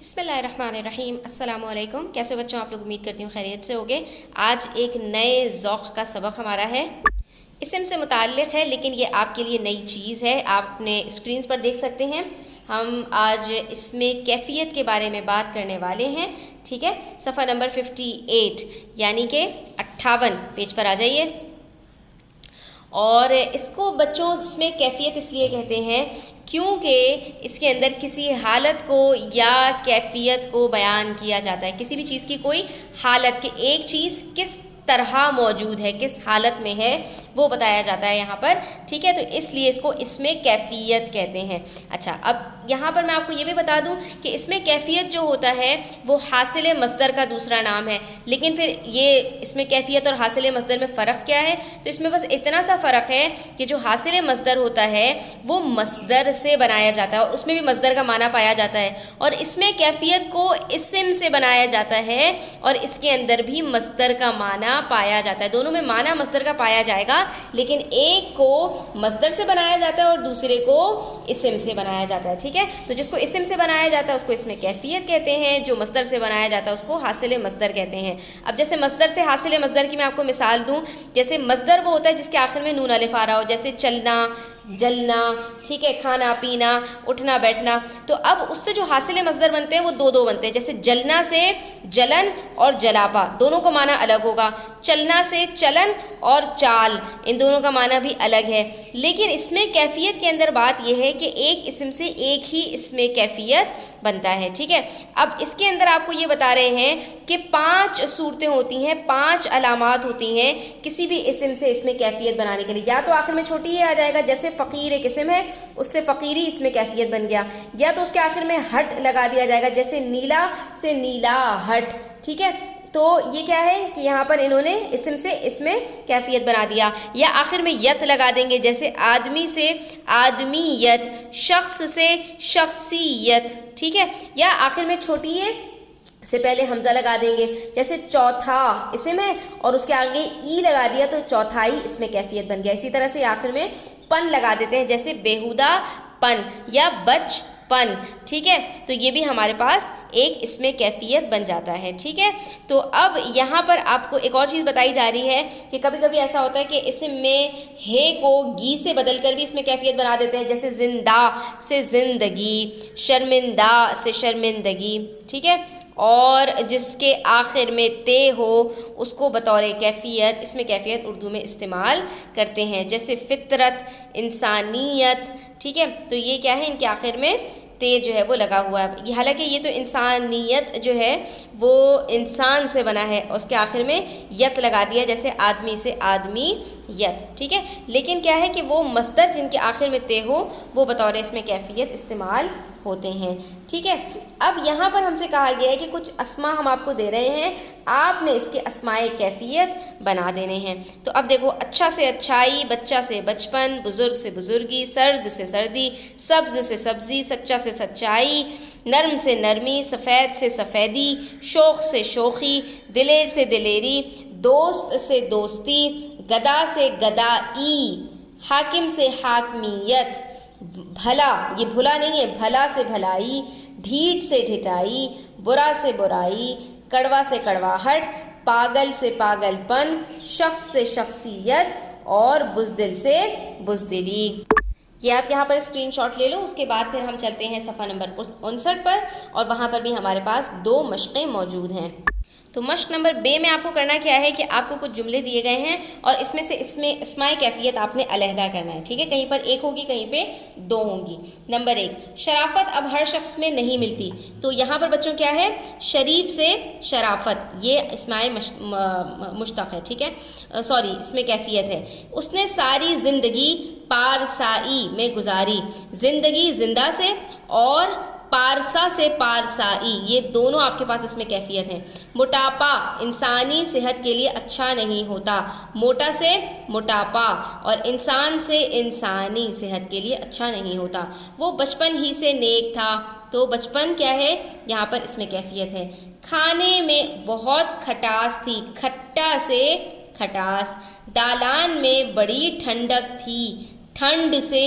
بسم اللہ الرحمن الرحیم۔ السلام علیکم۔ کیسے بچوں آپ لوگ؟ امید کرتی ہوں خیریت سے ہوگے۔ آج ایک نئے ذوق کا سبق ہمارا ہے، اسم سے متعلق ہے لیکن یہ آپ کے لیے نئی چیز ہے، آپ اپنے اسکرینز پر دیکھ سکتے ہیں۔ ہم آج اس میں کیفیت کے بارے میں بات کرنے والے ہیں، ٹھیک ہے؟ صفحہ نمبر 58 یعنی کہ 58 پیج پر آ جائیے۔ اور اس کو بچوں اس میں کیفیت اس لیے کہتے ہیں کیونکہ اس کے اندر کسی حالت کو یا کیفیت کو بیان کیا جاتا ہے، کسی بھی چیز کی کوئی حالت، کہ ایک چیز کس طرح موجود ہے، کس حالت میں ہے، وہ بتایا جاتا ہے یہاں پر، ٹھیک ہے؟ تو اس لیے اس کو اس میں کیفیت کہتے ہیں۔ اچھا، اب یہاں پر میں آپ کو یہ بھی بتا دوں کہ اس میں کیفیت جو ہوتا ہے وہ حاصل مصدر کا دوسرا نام ہے، لیکن پھر یہ اس میں کیفیت اور حاصل مصدر میں فرق کیا ہے؟ تو اس میں بس اتنا سا فرق ہے کہ جو حاصل مصدر ہوتا ہے وہ مصدر سے بنایا جاتا ہے اور اس میں بھی مصدر کا معنی پایا جاتا ہے، اور اس میں کیفیت کو اسم سے بنایا جاتا ہے اور اس کے اندر بھی مصدر کا معنی پایا جاتا ہے۔ دونوں میں معنی مصدر کا پایا جائے گا، لیکن ایک کو مصدر سے بنایا جاتا ہے اور دوسرے کو اسم سے بنایا جاتا ہے، ٹھیک ہے؟ تو جس کو اسم سے بنایا جاتا ہے اس کو اس میں کیفیت کہتے ہیں، جو مصدر سے بنایا جاتا ہے اس کو حاصل مصدر کہتے ہیں۔ اب جیسے مصدر سے حاصل مصدر کی میں آپ کو مثال دوں، جیسے مصدر وہ ہوتا ہے جس کے آخر میں نون الف آ رہا ہو، جیسے چلنا، جلنا، ٹھیک ہے، کھانا پینا، اٹھنا بیٹھنا۔ تو اب اس سے جو حاصل مصدر بنتے ہیں وہ دو بنتے ہیں، جیسے جلنا سے جلن اور جلاپا، دونوں کا معنی الگ ہوگا۔ چلنا سے چلن اور چال، ان دونوں کا معنی بھی الگ ہے۔ لیکن اس میں کیفیت کے اندر بات یہ ہے کہ ایک اسم سے ایک ہی اس میں کیفیت بنتا ہے، ٹھیک ہے؟ اب اس کے اندر آپ کو یہ بتا رہے ہیں کہ 5 صورتیں ہوتی ہیں، 5 علامات ہوتی ہیں کسی بھی اسم سے اس میں کیفیت بنانے کے لیے۔ یا تو آخر میں چھوٹی آ جائے گا، جیسے فقیر ایک اسم ہے، اس سے فقیری اس میں کیفیت بن گیا، یا تو اس کے آخر میں ہٹ لگا دیا جائے گا، جیسے نیلا سے نیلا ہٹ، ٹھیک ہے؟ تو یہ کیا ہے کہ یہاں پر انہوں نے اسم سے اس میں کیفیت بنا دیا، یا آخر میں یت لگا دیں گے، جیسے آدمی سے آدمیت، شخص سے شخصیت، ٹھیک ہے؟ یا آخر میں چھوٹی سے پہلے حمزہ لگا دیں گے، جیسے چوتھا اسم ہے اور اس کے آگے ای لگا دیا تو چوتھائی اس میں کیفیت بن گیا۔ اسی طرح سے آخر میں پن لگا دیتے ہیں، جیسے بیہودہ پن یا بچ پن، ٹھیک ہے؟ تو یہ بھی ہمارے پاس ایک اس میں کیفیت بن جاتا ہے، ٹھیک ہے؟ تو اب یہاں پر آپ کو ایک اور چیز بتائی جا رہی ہے کہ کبھی کبھی ایسا ہوتا ہے کہ اسم میں ہے کو گی سے بدل کر بھی اس میں کیفیت بنا دیتے ہیں، جیسے زندہ سے زندگی، شرمندہ سے شرمندگی، ٹھیک ہے؟ اور جس کے آخر میں تے ہو اس کو بطور کیفیت اس میں کیفیت اردو میں استعمال کرتے ہیں، جیسے فطرت، انسانیت، ٹھیک ہے؟ تو یہ کیا ہے، ان کے آخر میں تے جو ہے وہ لگا ہوا ہے، حالانکہ یہ تو انسانیت جو ہے وہ انسان سے بنا ہے، اس کے آخر میں یت لگا دیا، جیسے آدمی سے آدمی یت، ٹھیک ہے؟ لیکن کیا ہے کہ وہ مصدر جن کے آخر میں تے ہو وہ بطور اس میں کیفیت استعمال ہوتے ہیں، ٹھیک ہے؟ اب یہاں پر ہم سے کہا گیا ہے کہ کچھ اسما ہم آپ کو دے رہے ہیں، آپ نے اس کے اسمائے کیفیت بنا دینے ہیں۔ تو اب دیکھو، اچھا سے اچھائی، بچہ سے بچپن، بزرگ سے بزرگی، سرد سے سردی، سبز سے سبزی، سچا سے سچائی، نرم سے نرمی، سفید سے سفیدی، شوق سے شوخی، دلیر سے دلیری، دوست سے دوستی، گدا سے گدائی، حاکم سے حاکمیت، بھلا، یہ بھلا نہیں ہے، بھلا سے بھلائی، ڈھیٹ سے ڈھٹائی، برا سے برائی، کڑوا سے کڑواہٹ، پاگل سے پاگل پن، شخص سے شخصیت، اور بزدل سے بزدلی۔ یہ آپ یہاں پر اسکرین شاٹ لے لو، اس کے بعد پھر ہم چلتے ہیں صفحہ نمبر 59 پر، اور وہاں پر بھی ہمارے پاس 2 مشقیں موجود ہیں۔ تو مشق نمبر بے میں آپ کو کرنا کیا ہے کہ آپ کو کچھ جملے دیے گئے ہیں اور اس میں سے اسمائے کیفیت آپ نے علیحدہ کرنا ہے، ٹھیک ہے؟ کہیں پر 1 ہوگی، کہیں پہ 2 ہوں گی۔ نمبر 1، شرافت اب ہر شخص میں نہیں ملتی، تو یہاں پر بچوں کیا ہے، شریف سے شرافت، یہ اسمائے مشتق ہے، ٹھیک ہے؟ سوری، اس میں کیفیت ہے۔ اس نے ساری زندگی پارسائی میں گزاری، زندگی زندہ سے اور پارسا سے پارسائی، یہ دونوں آپ کے پاس اس میں کیفیت ہیں۔ موٹاپا انسانی صحت کے لیے اچھا نہیں ہوتا، موٹا سے موٹاپا، اور انسان سے انسانی صحت کے لیے اچھا نہیں ہوتا۔ وہ بچپن ہی سے نیک تھا، تو بچپن کیا ہے یہاں پر اس میں کیفیت ہے۔ کھانے میں بہت کھٹاس تھی، کھٹا سے کھٹاس، دالان میں بڑی ٹھنڈک تھی، ٹھنڈ سے